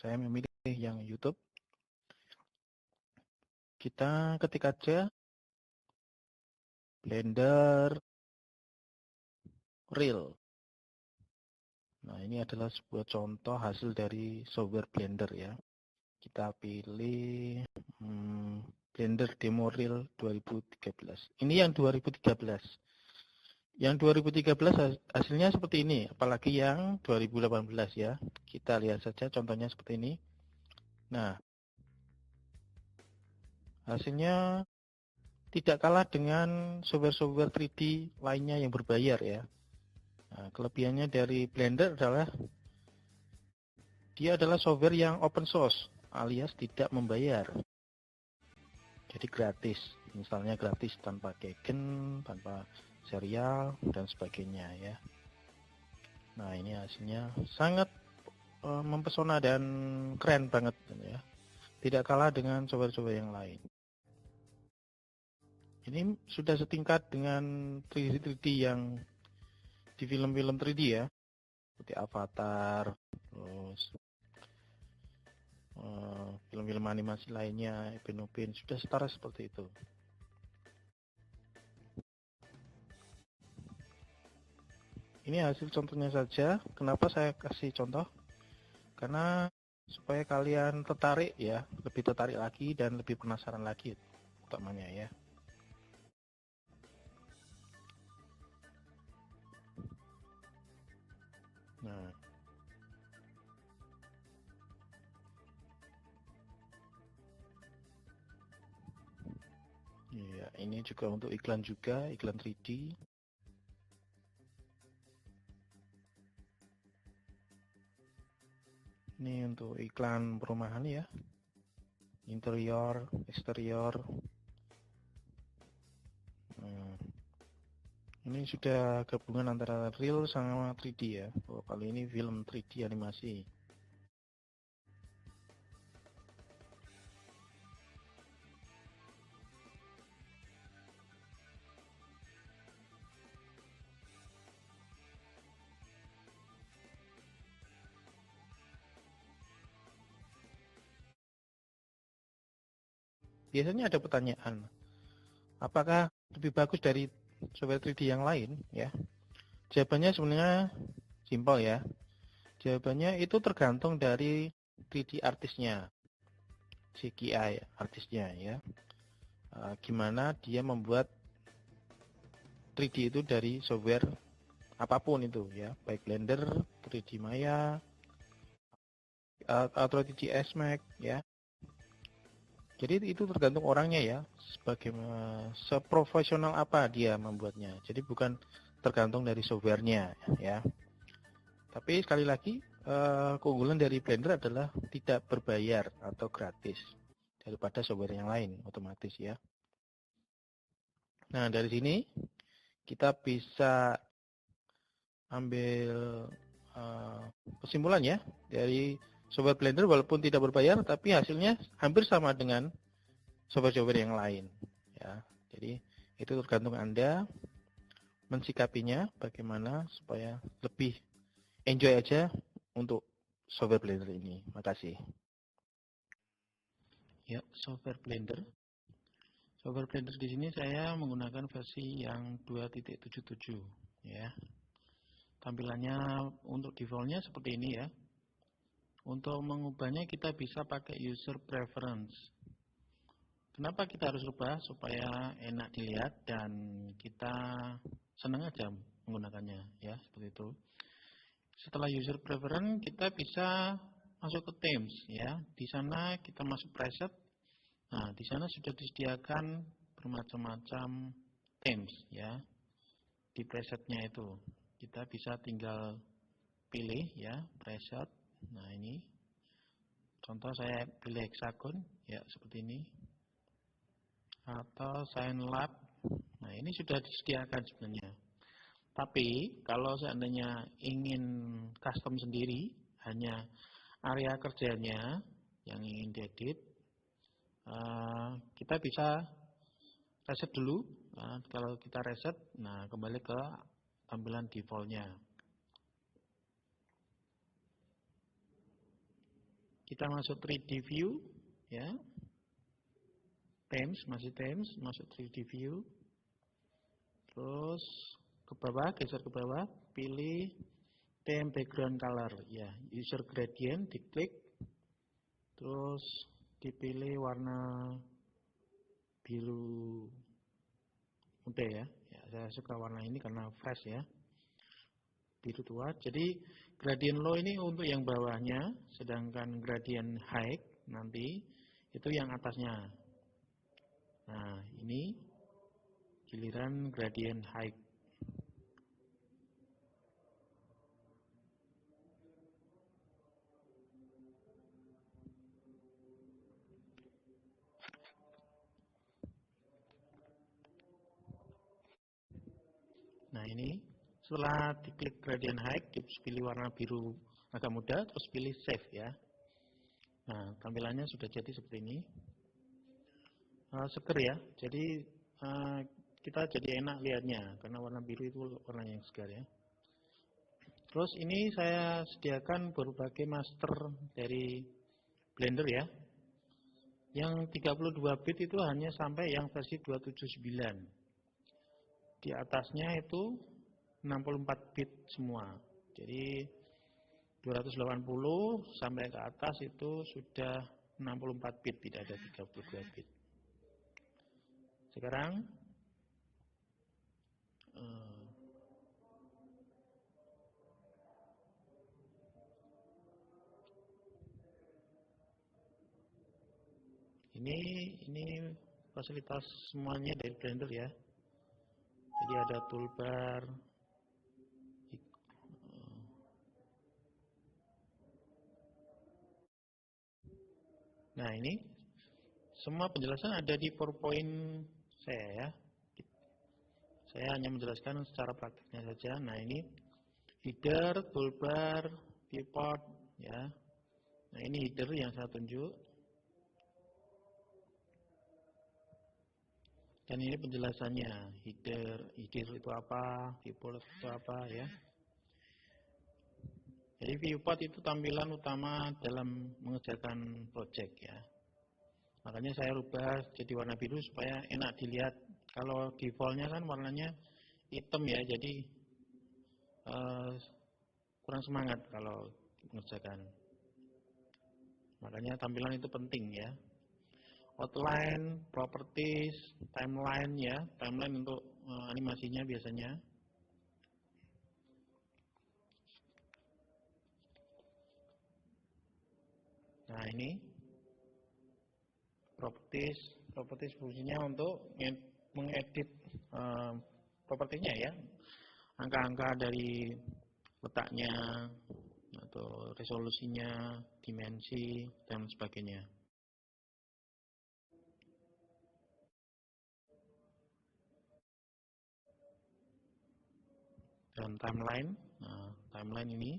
saya memilih yang YouTube. Kita ketik aja Blender Real. Nah, ini adalah sebuah contoh hasil dari software Blender ya. Kita pilih Blender Demo Real 2013. Ini yang 2013. Yang 2013 hasilnya seperti ini, apalagi yang 2018 ya. Kita lihat saja contohnya seperti ini. Nah, hasilnya tidak kalah dengan software-software 3D lainnya yang berbayar ya. Nah, kelebihannya dari Blender adalah dia adalah software yang open source alias tidak membayar. Jadi gratis, misalnya gratis tanpa keygen, tanpa serial dan sebagainya ya. Nah, ini hasilnya sangat mempesona dan keren banget ya. Tidak kalah dengan software-software yang lain. Ini sudah setingkat dengan 3D yang di film-film 3D ya, seperti Avatar, terus film-film animasi lainnya, Upin sudah setara seperti itu. Ini hasil contohnya saja. Kenapa saya kasih contoh? Karena supaya kalian tertarik ya, lebih tertarik lagi dan lebih penasaran lagi utamanya ya. Nah, iya, ini juga untuk iklan juga, iklan 3D. Ini untuk iklan perumahan ya, interior, eksterior. Ini sudah gabungan antara real sama 3D ya. Oh, kali ini film 3D animasi. Biasanya ada pertanyaan, apakah lebih bagus dari software 3D yang lain ya? Jawabannya sebenarnya simpel ya. Jawabannya itu tergantung dari 3D artisnya, CGI artisnya ya. Gimana dia membuat 3D itu dari software apapun itu ya, baik Blender, 3D Maya, atau 3D SMax ya. Jadi itu tergantung orangnya ya, seprofesional apa dia membuatnya. Jadi bukan tergantung dari softwarenya ya. Tapi sekali lagi keunggulan dari Blender adalah tidak berbayar atau gratis daripada software yang lain otomatis ya. Nah dari sini kita bisa ambil kesimpulan ya dari software Blender walaupun tidak berbayar tapi hasilnya hampir sama dengan software-software yang lain ya. Jadi itu tergantung Anda mensikapinya bagaimana supaya lebih enjoy aja untuk software Blender ini. Makasih. Ya, software Blender. Software Blender di sini saya menggunakan versi yang 2.77 ya. Tampilannya untuk defaultnya seperti ini ya. Untuk mengubahnya kita bisa pakai user preference. Kenapa kita harus rubah? Supaya enak dilihat dan kita senang aja menggunakannya ya, seperti itu. Setelah user preference kita bisa masuk ke themes ya. Di sana kita masuk preset. Nah, di sana sudah disediakan bermacam-macam themes ya. Di presetnya itu kita bisa tinggal pilih ya preset. Nah, ini contoh saya pilih hexagon ya seperti ini. Atau Synlab. Nah, ini sudah disediakan sebenarnya. Tapi kalau seandainya ingin custom sendiri, hanya area kerjanya yang ingin diedit, kita bisa reset dulu. Nah, kalau kita reset, nah kembali ke tampilan defaultnya. Kita masuk 3D view, ya. Themes, masih themes, masuk 3D view. Terus ke bawah, geser ke bawah, pilih theme background color, ya. User gradient, diklik. Terus dipilih warna biru muda ya. Saya suka warna ini karena fresh ya. Biru tua. Jadi gradient low ini untuk yang bawahnya, sedangkan gradient high nanti itu yang atasnya. Nah, ini giliran gradient high. Nah, ini setelah diklik gradient high, pilih warna biru agak muda, terus pilih save ya. Nah, tampilannya sudah jadi seperti ini. Seger ya, jadi kita jadi enak lihatnya karena warna biru itu warna yang segar ya. Terus ini saya sediakan berbagai master dari Blender ya. Yang 32 bit itu hanya sampai yang versi 279. Di atasnya itu 64 bit semua. Jadi 280 sampai ke atas itu sudah 64 bit, tidak ada 32 bit. Sekarang ini fasilitas semuanya dari Blender ya. Jadi ada toolbar. Nah, ini semua penjelasan ada di PowerPoint saya ya. Saya hanya menjelaskan secara praktiknya saja. Nah, ini header, toolbar, viewport ya. Nah, ini header yang saya tunjuk. Dan ini penjelasannya, header itu apa, viewport itu apa ya. Jadi viewport itu tampilan utama dalam mengerjakan project ya. Makanya saya rubah jadi warna biru supaya enak dilihat. Kalau defaultnya kan warnanya hitam ya, jadi kurang semangat kalau mengerjakan. Makanya tampilan itu penting ya. Outline, properties, timeline ya, timeline untuk animasinya biasanya. Nah, ini properties fungsinya untuk mengedit propertinya ya, angka-angka dari letaknya atau resolusinya, dimensi dan sebagainya. Dan timeline, nah, timeline ini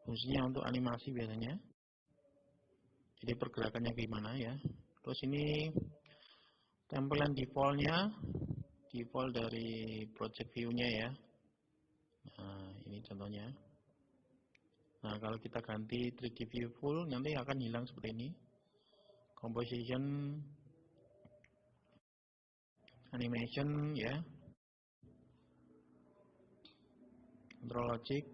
fungsinya untuk animasi biasanya. Jadi pergerakannya gimana ya. Terus ini tampilan defaultnya, default dari project view-nya ya. Nah, ini contohnya. Nah, kalau kita ganti 3D view full, nanti akan hilang seperti ini. Composition, animation ya, control logic,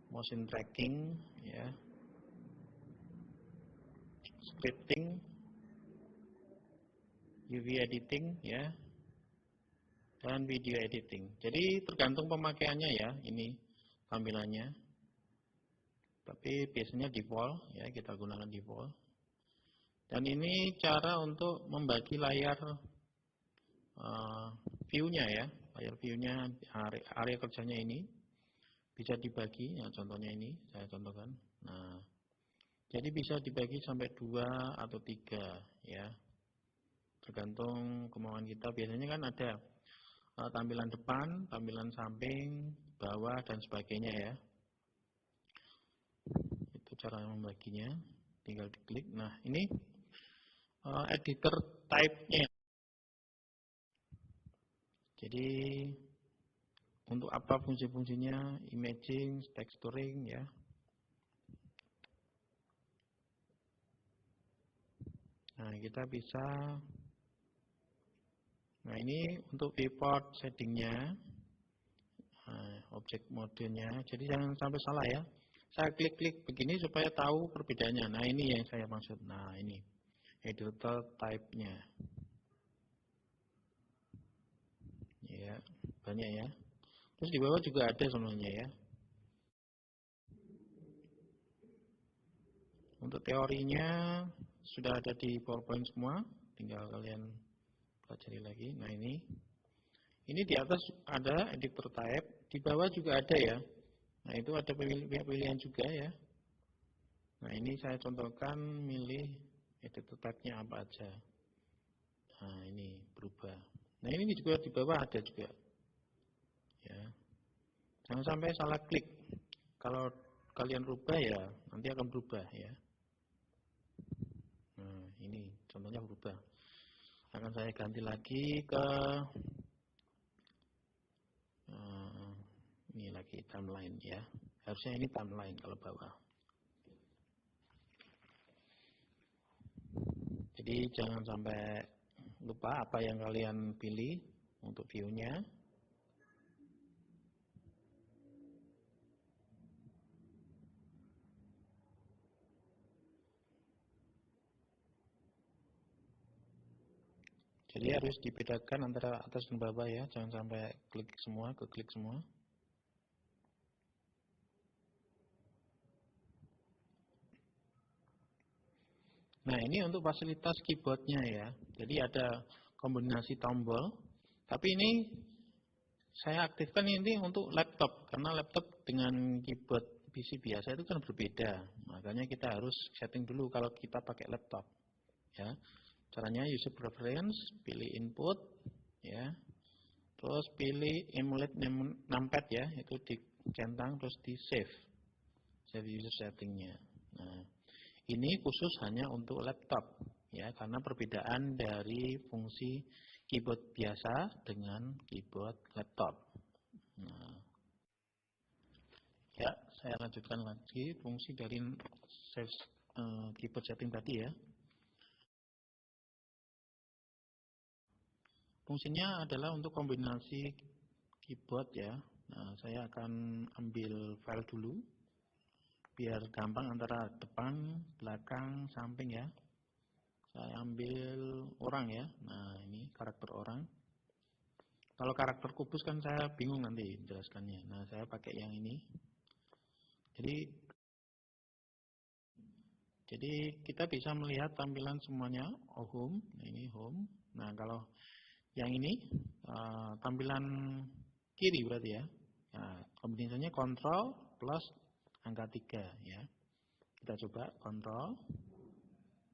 motion tracking ya, scripting, UV editing ya, dan video editing. Jadi tergantung pemakaiannya ya, ini tampilannya. Tapi biasanya default ya, kita gunakan default. Dan ini cara untuk membagi layar view-nya ya, layar view-nya, area kerjanya ini bisa dibagi. Ya, contohnya ini saya contohkan. Nah, jadi bisa dibagi sampai 2 atau 3 ya, tergantung kemauan kita. Biasanya kan ada tampilan depan, tampilan samping, bawah dan sebagainya ya. Itu cara membaginya, tinggal diklik. Nah, ini editor type-nya. Jadi untuk apa fungsi-fungsinya? Imaging, texturing ya. Nah, kita bisa, nah ini untuk viewport settingnya, objek modenya. Jadi jangan sampai salah ya. Saya klik-klik begini supaya tahu perbedaannya. Nah, ini yang saya maksud. Nah, ini editor type-nya. Ya, banyak ya. Terus di bawah juga ada sebenarnya ya. Untuk teorinya sudah ada di PowerPoint semua, tinggal kalian pelajari lagi. Nah, ini di atas ada editor type, di bawah juga ada ya. Nah, itu ada pilihan juga ya. Nah, ini saya contohkan milih editor type-nya apa aja. Nah, ini berubah. Nah, ini juga di bawah ada juga. Ya. Jangan sampai salah klik. Kalau kalian rubah ya nanti akan berubah ya. Nah, ini contohnya berubah. Akan saya ganti lagi ke ini lagi timeline ya. Harusnya ini timeline kalau bawah. Jadi jangan sampai lupa apa yang kalian pilih untuk view-nya. Jadi harus dibedakan antara atas dan bawah ya, jangan sampai klik semua, keklik semua. Nah, ini untuk fasilitas keyboardnya ya. Jadi ada kombinasi tombol. Tapi ini saya aktifkan ini untuk laptop, karena laptop dengan keyboard PC biasa itu kan berbeda. Makanya kita harus setting dulu kalau kita pakai laptop. Ya, caranya user preference, pilih input, ya, terus pilih emulate numpad ya, itu dicentang terus di save user settingnya. Nah, ini khusus hanya untuk laptop ya, karena perbedaan dari fungsi keyboard biasa dengan keyboard laptop. Nah, ya, saya lanjutkan lagi fungsi dari save keyboard setting tadi ya. Fungsinya adalah untuk kombinasi keyboard ya. Nah, saya akan ambil file dulu biar gampang antara depan, belakang, samping ya. Saya ambil orang ya. Nah, ini karakter orang. Kalau karakter kubus kan saya bingung nanti jelaskannya. Nah, saya pakai yang ini. Jadi kita bisa melihat tampilan semuanya. Oh, home. Nah, ini home. Nah, kalau yang ini tampilan kiri berarti ya. Nah, kombinasinya kontrol plus angka 3 ya. Kita coba kontrol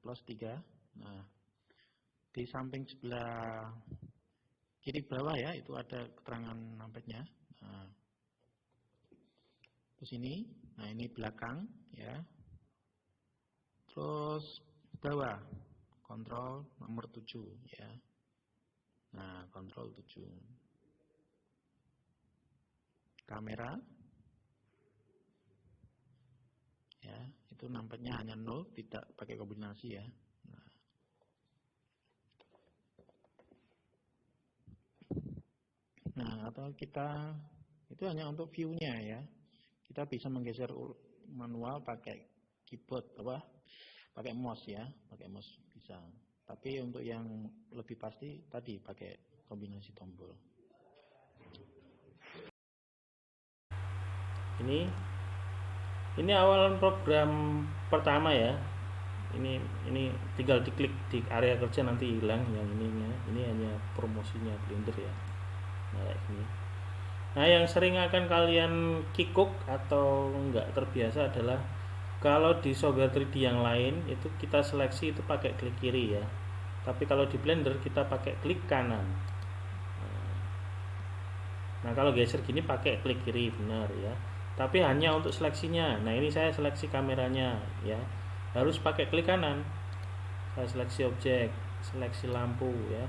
plus 3. Nah, di samping sebelah kiri bawah ya, itu ada keterangan numpadnya. Nah, terus ini, nah ini belakang ya. Terus bawah, kontrol nomor 7 ya. Nah, kontrol 7. Kamera ya, itu numpadnya hanya 0, tidak pakai kombinasi ya. Nah, atau kita itu hanya untuk view-nya ya. Kita bisa menggeser manual pakai keyboard pakai mouse ya, pakai mouse bisa. Tapi untuk yang lebih pasti tadi pakai kombinasi tombol. Ini awalan program pertama ya. Ini tinggal diklik di area kerja nanti hilang yang ininya. Ini hanya promosinya Blender ya. Nah, ini. Nah, yang sering akan kalian kikuk atau nggak terbiasa adalah kalau di software 3D yang lain itu kita seleksi itu pakai klik kiri ya. Tapi kalau di Blender kita pakai klik kanan. Nah, kalau geser gini pakai klik kiri benar ya. Tapi hanya untuk seleksinya. Nah, ini saya seleksi kameranya ya. Harus pakai klik kanan. Saya seleksi objek, seleksi lampu ya.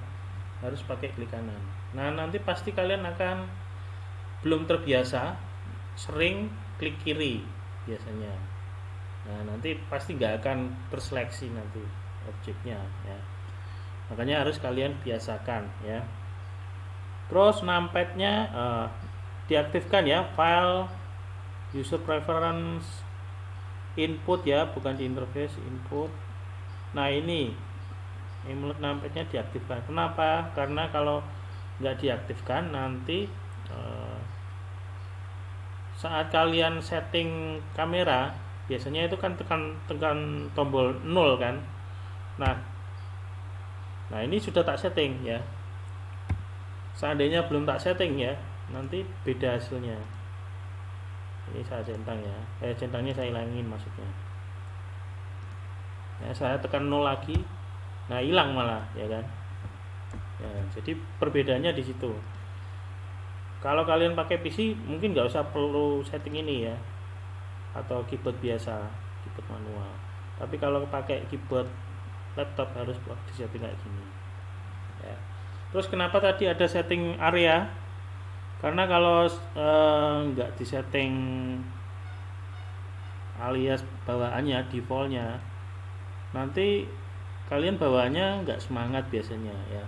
Harus pakai klik kanan. Nah, nanti pasti kalian akan belum terbiasa sering klik kiri biasanya. Nah, nanti pasti nggak akan terseleksi nanti. objeknya ya. Makanya harus kalian biasakan ya. Terus numpadnya diaktifkan ya, file user preference input ya, bukan di interface input. Nah ini numpadnya diaktifkan. Kenapa? Karena kalau nggak diaktifkan nanti saat kalian setting kamera biasanya itu kan tekan tombol 0 kan. Nah ini sudah tak setting ya. Seandainya belum tak setting ya, nanti beda hasilnya. Ini saya centang ya, centangnya saya hilangin maksudnya ya, saya tekan 0 lagi, nah hilang malah ya kan ya. Jadi perbedaannya di situ. Kalau kalian pakai PC mungkin nggak usah perlu setting ini ya, atau keyboard biasa, keyboard manual. Tapi kalau pakai keyboard laptop harus disetting kayak gini ya. Terus kenapa tadi ada setting area? Karena kalau nggak disetting alias bawaannya defaultnya, nanti kalian bawaannya nggak semangat biasanya ya.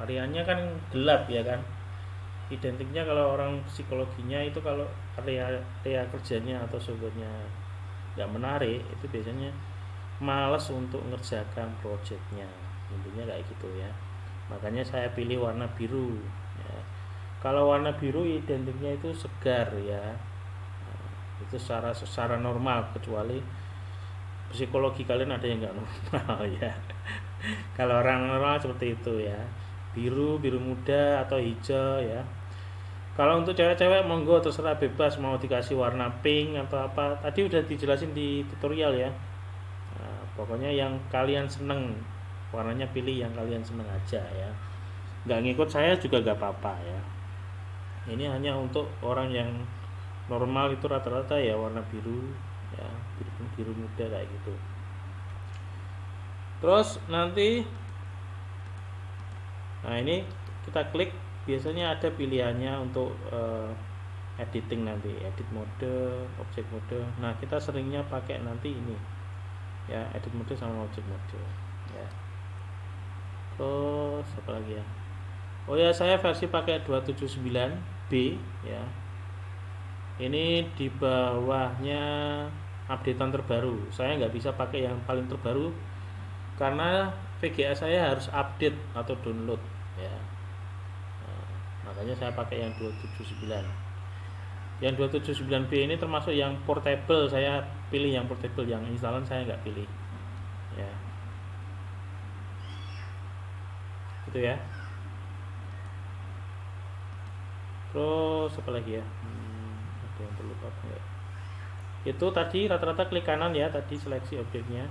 Areanya kan gelap ya kan. Identiknya kalau orang psikologinya itu kalau area kerjanya atau softwarenya nggak menarik, itu biasanya males untuk ngerjakan projectnya. Intinya kayak gitu ya. Makanya saya pilih warna biru ya. Kalau warna biru identiknya itu segar ya. Itu secara normal, kecuali psikologi kalian ada yang nggak normal ya. Kalau orang normal seperti itu ya, biru muda atau hijau ya. Kalau untuk cewek-cewek monggo terserah, bebas mau dikasih warna pink atau apa, tadi udah dijelasin di tutorial ya. Nah, pokoknya yang kalian seneng warnanya pilih yang kalian seneng aja ya, nggak ngikut saya juga nggak apa-apa ya. Ini hanya untuk orang yang normal, itu rata-rata ya warna biru ya, biru muda kayak gitu. Terus nanti nah ini kita klik, biasanya ada pilihannya untuk editing nanti, edit mode, object mode. Nah kita seringnya pakai nanti ini ya, edit mode sama object mode ya. Terus apa lagi ya, oh ya saya versi pakai 279B ya. Ini di bawahnya updatean terbaru. Saya nggak bisa pakai yang paling terbaru karena VGA saya harus update atau download ya. Nah, makanya saya pakai yang 279. Yang 279B ini termasuk yang portable, saya pilih yang portable, yang instalan saya nggak pilih ya. Gitu ya. Terus apa lagi ya, ada yang perlu apa enggak? Itu tadi rata-rata klik kanan ya, tadi seleksi objeknya.